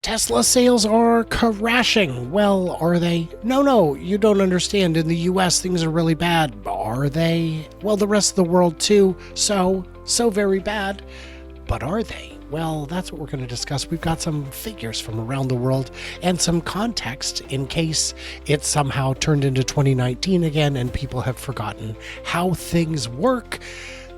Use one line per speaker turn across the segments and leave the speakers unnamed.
Tesla sales are crashing. Well, are they? No, you don't understand. In the US, things are really bad. Are they? Well, the rest of the world too. So very bad. But are they? Well, that's what we're going to discuss. We've got some figures from around the world and some context in case it somehow turned into 2019 again and people have forgotten how things work.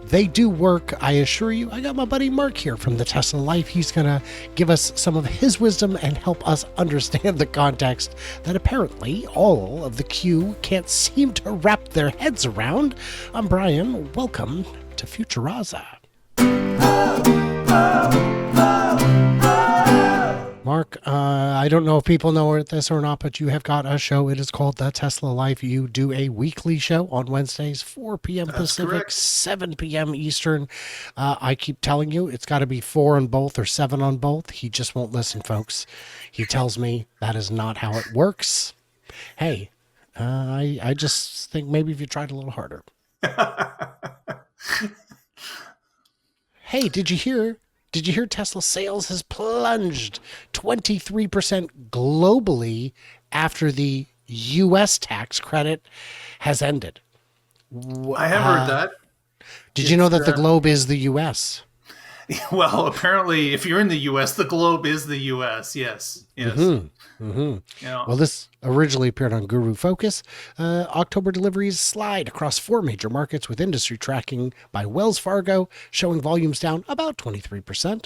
They do work, I assure you. I got my buddy Mark here from the Tesla Life. He's going to give us some of his wisdom and help us understand the context that apparently all of the queue can't seem to wrap their heads around. I'm Brian. Welcome to Futuraza. Mark, I don't know if people know this or not, but you have got a show. It is called The Tesla Life. You do a weekly show on Wednesdays, 4 p.m.
That's
Pacific,
correct.
7 p.m. Eastern. I keep telling you, it's got to be 4 on both or 7 on both. He just won't listen, folks. He tells me that is not how it works. Hey, I just think maybe if you tried a little harder. Hey, did you hear Tesla sales has plunged 23% globally after the U.S. tax credit has ended?
I have heard that.
Did you know that the globe is the U.S.?
Well, apparently, if you're in the U.S., the globe is the U.S. Yes. Yeah.
Well, this originally appeared on GuruFocus. October deliveries slide across 4 major markets with industry tracking by Wells Fargo showing volumes down about 23%.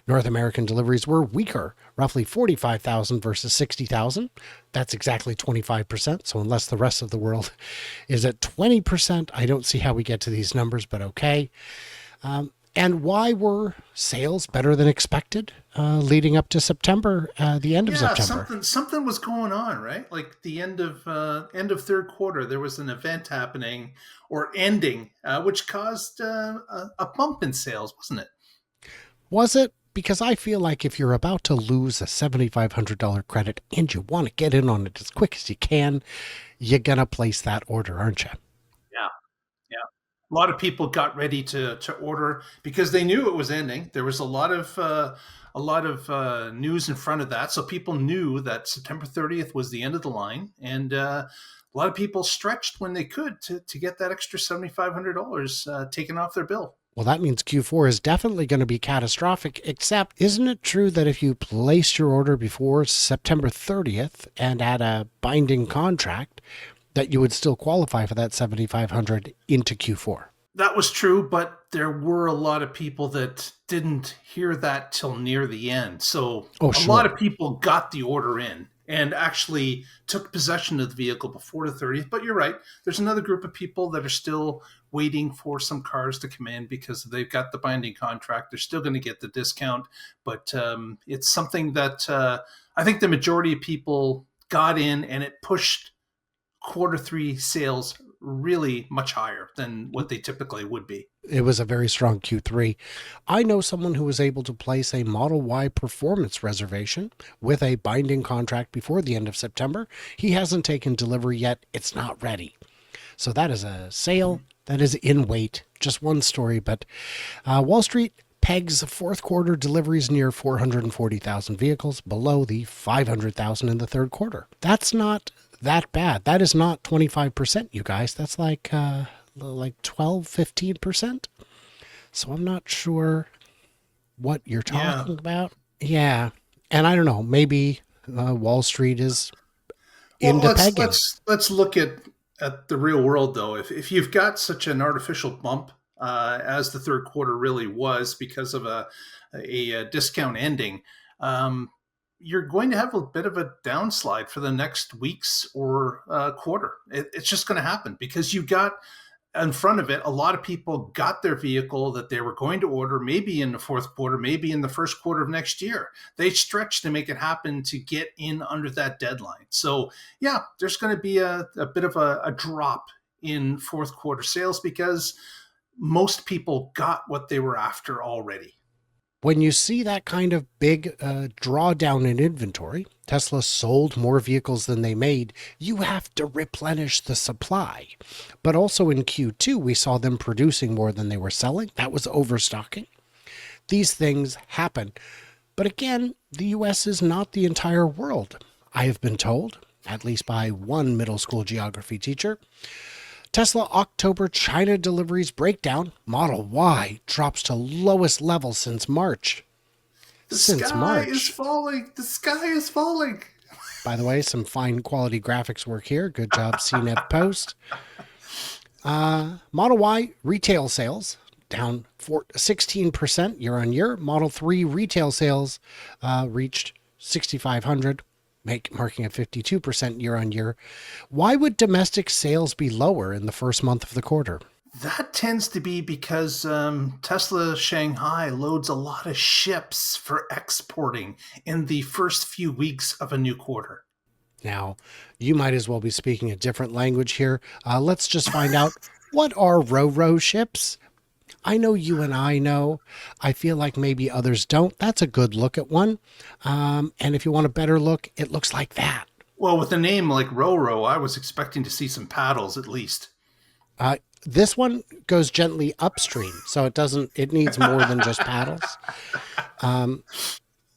North American deliveries were weaker, roughly 45,000 versus 60,000. That's exactly 25%. So unless the rest of the world is at 20%, I don't see how we get to these numbers, but okay. And why were sales better than expected leading up to September, the end of September?
Something was going on, right? Like the end of third quarter, there was an event happening or ending, which caused a bump in sales, wasn't it?
Was it? Because I feel like if you're about to lose a $7,500 credit and you want to get in on it as quick as you can, you're going to place that order, aren't you?
Yeah. Yeah. A lot of people got ready to order because they knew it was ending. There was a lot of news in front of that, so people knew that September 30th was the end of the line, and a lot of people stretched when they could to get that extra $7,500 taken off their bill.
Well, that means Q4 is definitely going to be catastrophic, except isn't it true that if you placed your order before September 30th and had a binding contract, that you would still qualify for that 7,500 into Q4?
That was true, but there were a lot of people that didn't hear that till near the end. So a lot of people got the order in and actually took possession of the vehicle before the 30th. But you're right. There's another group of people that are still waiting for some cars to come in because they've got the binding contract. They're still going to get the discount. But it's something that I think the majority of people got in, and it pushed quarter three sales really much higher than what they typically would be.
It was a very strong Q3. I know someone who was able to place a Model Y performance reservation with a binding contract before the end of September. He hasn't taken delivery yet. It's not ready. So that is a sale that is in wait. Just one story, but Wall Street pegs fourth quarter deliveries near 440,000 vehicles, below the 500,000 in the third quarter. That's not that bad. That is not 25%, you guys. That's like 12, 15%. So I'm not sure what you're talking about. Yeah. And I don't know, maybe Wall Street is into pegging.
Let's look at the real world, though. If you've got such an artificial bump as the third quarter really was because of a discount ending, you're going to have a bit of a downslide for the next weeks or quarter. It's just going to happen because you got in front of it, a lot of people got their vehicle that they were going to order maybe in the fourth quarter, maybe in the first quarter of next year. They stretched to make it happen to get in under that deadline. So yeah, there's going to be a bit of a drop in fourth quarter sales because most people got what they were after already.
When you see that kind of big drawdown in inventory, Tesla sold more vehicles than they made, you have to replenish the supply. But also in Q2, we saw them producing more than they were selling. That was overstocking. These things happen. But again, the US is not the entire world. I have been told, at least by one middle school geography teacher, Tesla October China deliveries breakdown, Model Y drops to lowest level since March.
The
Since
sky is
March.
falling. The sky is falling.
By the way, some fine quality graphics work here. Good job, CNEV Post. Model Y retail sales down 16% year on year. Model 3 retail sales reached 6,500, marking a 52% year on year. Why would domestic sales be lower in the first month of the quarter?
That tends to be because Tesla Shanghai loads a lot of ships for exporting in the first few weeks of a new quarter.
Now, you might as well be speaking a different language here. Let's just find out, what are RoRo ships? I know you and I know. I feel like maybe others don't. That's a good look at one. And if you want a better look, it looks like that.
Well, with a name like RoRo, I was expecting to see some paddles at least.
This one goes gently upstream, so it needs more than just paddles.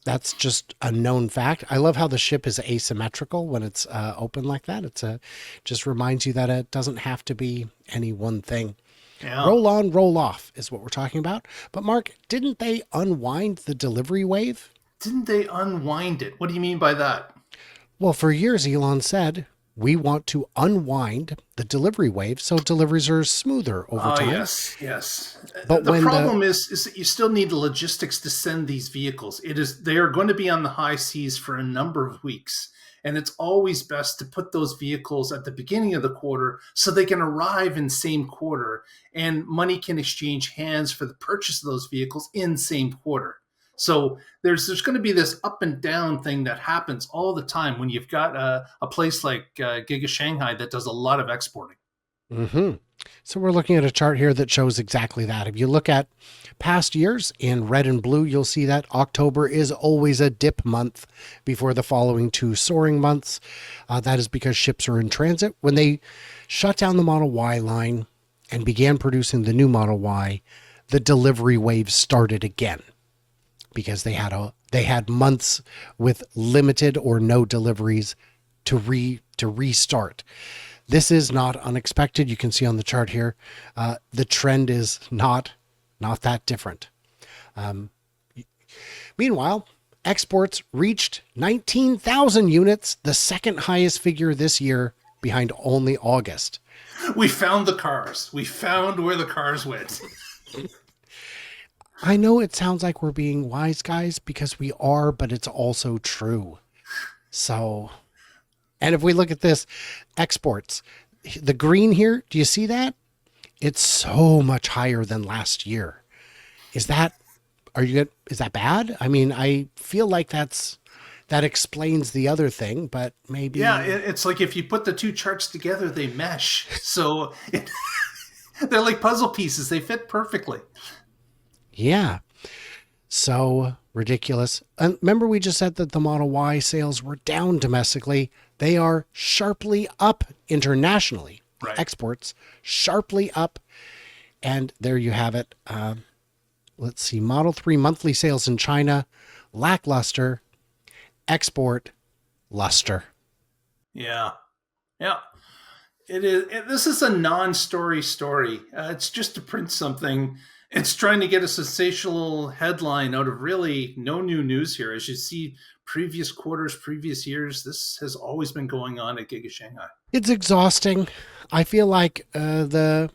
That's just a known fact. I love how the ship is asymmetrical when it's open like that. Just reminds you that it doesn't have to be any one thing.
Yeah.
Roll on, roll off is what we're talking about. But Mark, didn't they unwind the delivery wave?
Didn't they unwind it? What do you mean by that?
Well, for years, Elon said, we want to unwind the delivery wave so deliveries are smoother over time.
Yes.
But
the problem is that you still need the logistics to send these vehicles. They are going to be on the high seas for a number of weeks. And it's always best to put those vehicles at the beginning of the quarter so they can arrive in same quarter and money can exchange hands for the purchase of those vehicles in same quarter. So there's going to be this up and down thing that happens all the time when you've got a place like Giga Shanghai that does a lot of exporting.
Mm-hmm. So we're looking at a chart here that shows exactly that. If you look at past years in red and blue, you'll see that October is always a dip month before the following two soaring months. That is because ships are in transit. When they shut down the Model Y line and began producing the new Model Y, the delivery wave started again because they had months with limited or no deliveries to restart. This is not unexpected. You can see on the chart here, the trend is not that different. Meanwhile, exports reached 19,000 units, the second highest figure this year, behind only August.
We found the cars. We found where the cars went.
I know it sounds like we're being wise guys because we are, but it's also true. So... And if we look at this, exports, the green here, do you see that? It's so much higher than last year. Is that bad? I mean, I feel like that explains the other thing, but maybe.
Yeah, it's like if you put the two charts together, they mesh. So they're like puzzle pieces. They fit perfectly.
Yeah. So ridiculous. And remember, we just said that the Model Y sales were down domestically. They are sharply up internationally.
Right.
Exports sharply up. And there you have it. Let's see. Model 3 monthly sales in China, lackluster. Export, luster.
Yeah. It is. This is a non-story story. It's just to print something. It's trying to get a sensational headline out of really no new news here. As you see, previous quarters, previous years, this has always been going on at Giga Shanghai. It's
exhausting. I feel like the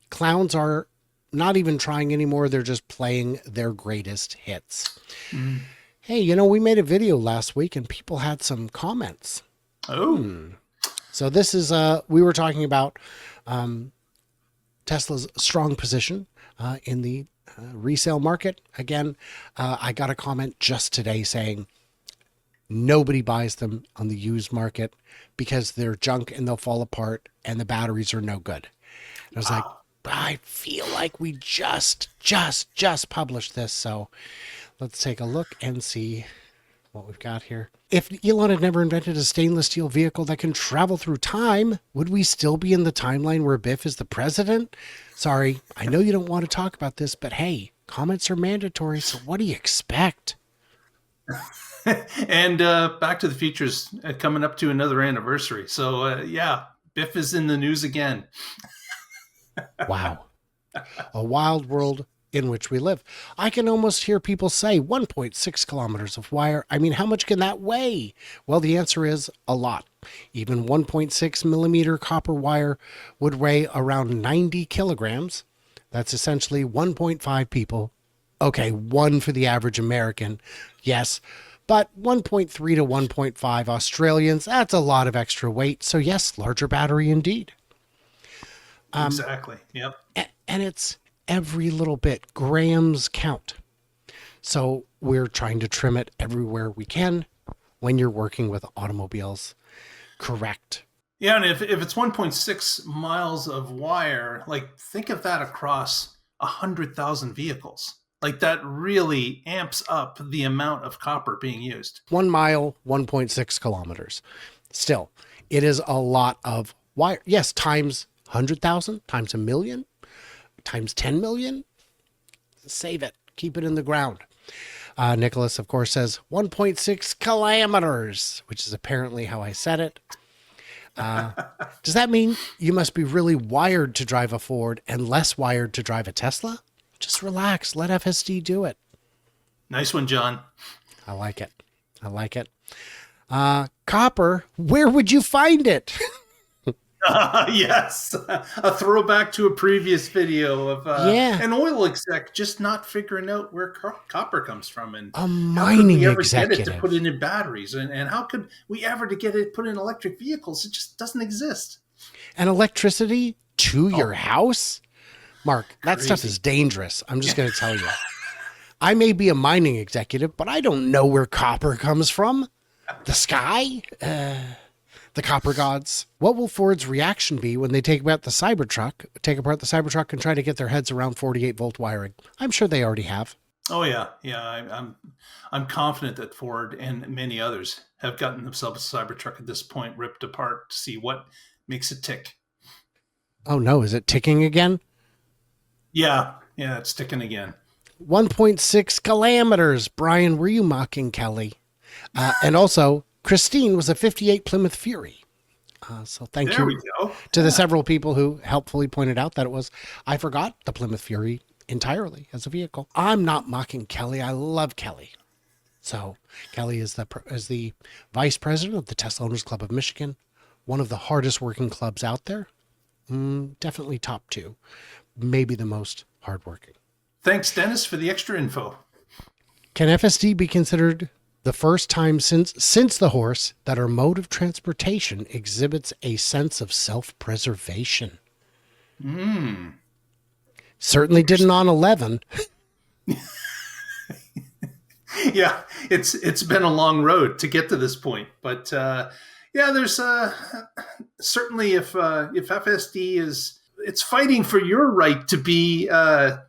clowns are not even trying anymore. They're just playing their greatest hits. Mm. Hey, we made a video last week and people had some comments.
Oh.
So this is, we were talking about Tesla's strong position in the resale market. Again, I got a comment just today saying nobody buys them on the used market because they're junk and they'll fall apart and the batteries are no good. And I was like, I feel like we just published this. So let's take a look and see what we've got here. If Elon had never invented a stainless steel vehicle that can travel through time, would we still be in the timeline where Biff is the president? Sorry, I know you don't want to talk about this, but hey, comments are mandatory, so what do you expect?
And Back to the Future's coming up to another anniversary. So yeah, Biff is in the news again.
Wow. A wild world in which we live. I can almost hear people say 1.6 kilometers of wire. I mean, how much can that weigh? Well, the answer is a lot. Even 1.6 millimeter copper wire would weigh around 90 kilograms. That's essentially 1.5 people. Okay, one for the average American. Yes. But 1.3 to 1.5 Australians, that's a lot of extra weight. So yes, larger battery indeed.
Exactly. Yep.
And it's every little bit. Grams count. So we're trying to trim it everywhere we can when you're working with automobiles. Correct.
Yeah, and if it's 1.6 miles of wire, like think of that across 100,000 vehicles. Like that really amps up the amount of copper being used.
1 mile, 1.6 kilometers. Still, it is a lot of wire. Yes, times 100,000, times a million, times 10 million. Save it. Keep it in the ground. Nicholas, of course, says 1.6 kilometers, which is apparently how I said it. Does that mean you must be really wired to drive a Ford and less wired to drive a Tesla? Just relax. Let FSD do it.
Nice one, John.
I like it. I like it. Copper, where would you find it?
Yes, a throwback to a previous video of an oil exec just not figuring out where copper comes from, and
A
how could
mining
we ever get it to
executive.
put it in batteries, and how could we ever to get it put in electric vehicles? It just doesn't exist.
And electricity to your house? Mark, that stuff
Crazy.
is dangerous. I'm just going to tell you. I may be a mining executive, but I don't know where copper comes from. The sky? The copper gods. What will Ford's reaction be when they take apart the Cybertruck and try to get their heads around 48 volt wiring? I'm sure they already have.
Oh yeah, yeah. I'm confident that Ford and many others have gotten themselves a Cybertruck at this point, ripped apart to see what makes it tick.
Oh no, is it ticking again?
Yeah, yeah, it's ticking again.
1.6 kilometers. Brian, were you mocking Kelly? And also, Christine was a 58 Plymouth Fury. So thank
There we
you
go.
to the several people who helpfully pointed out that it was, I forgot the Plymouth Fury entirely as a vehicle. I'm not mocking Kelly. I love Kelly. So Kelly is the vice president of the Tesla Owners Club of Michigan, one of the hardest working clubs out there. Definitely top two, maybe the most hardworking.
Thanks, Dennis, for the extra info.
Can FSD be considered the first time since the horse that our mode of transportation exhibits a sense of self-preservation? Certainly didn't on 11.
Yeah, it's been a long road to get to this point, but yeah, there's certainly if FSD is it's fighting for your right to be, I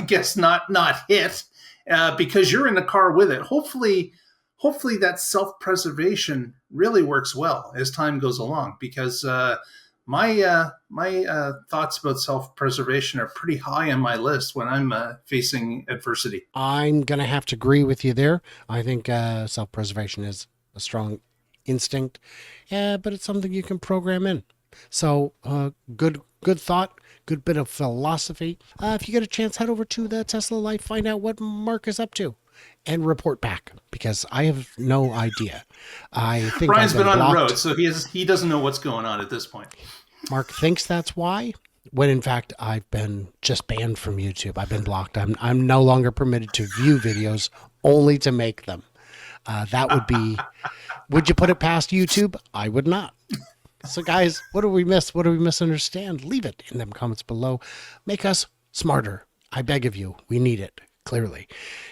guess not hit because you're in the car with it. Hopefully that self-preservation really works well as time goes along, because my thoughts about self-preservation are pretty high on my list when I'm facing adversity.
I'm going to have to agree with you there. I think self-preservation is a strong instinct, but it's something you can program in. So good thought, good bit of philosophy. If you get a chance, head over to the Tesla Life, find out what Mark is up to, and report back, because I have no idea. I think
Brian's been on
blocked.
the road, so he doesn't know what's going on at this point.
Mark thinks that's why, when in fact I've been just banned from YouTube. I've been blocked. I'm no longer permitted to view videos, only to make them. That would be. Would you put it past YouTube? I would not. So guys, what do we miss? What do we misunderstand? Leave it in them comments below. Make us smarter. I beg of you. We need it, clearly.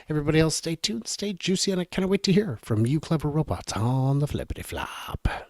Everybody else, stay tuned, stay juicy, and I cannot wait to hear from you clever robots on the flippity flop.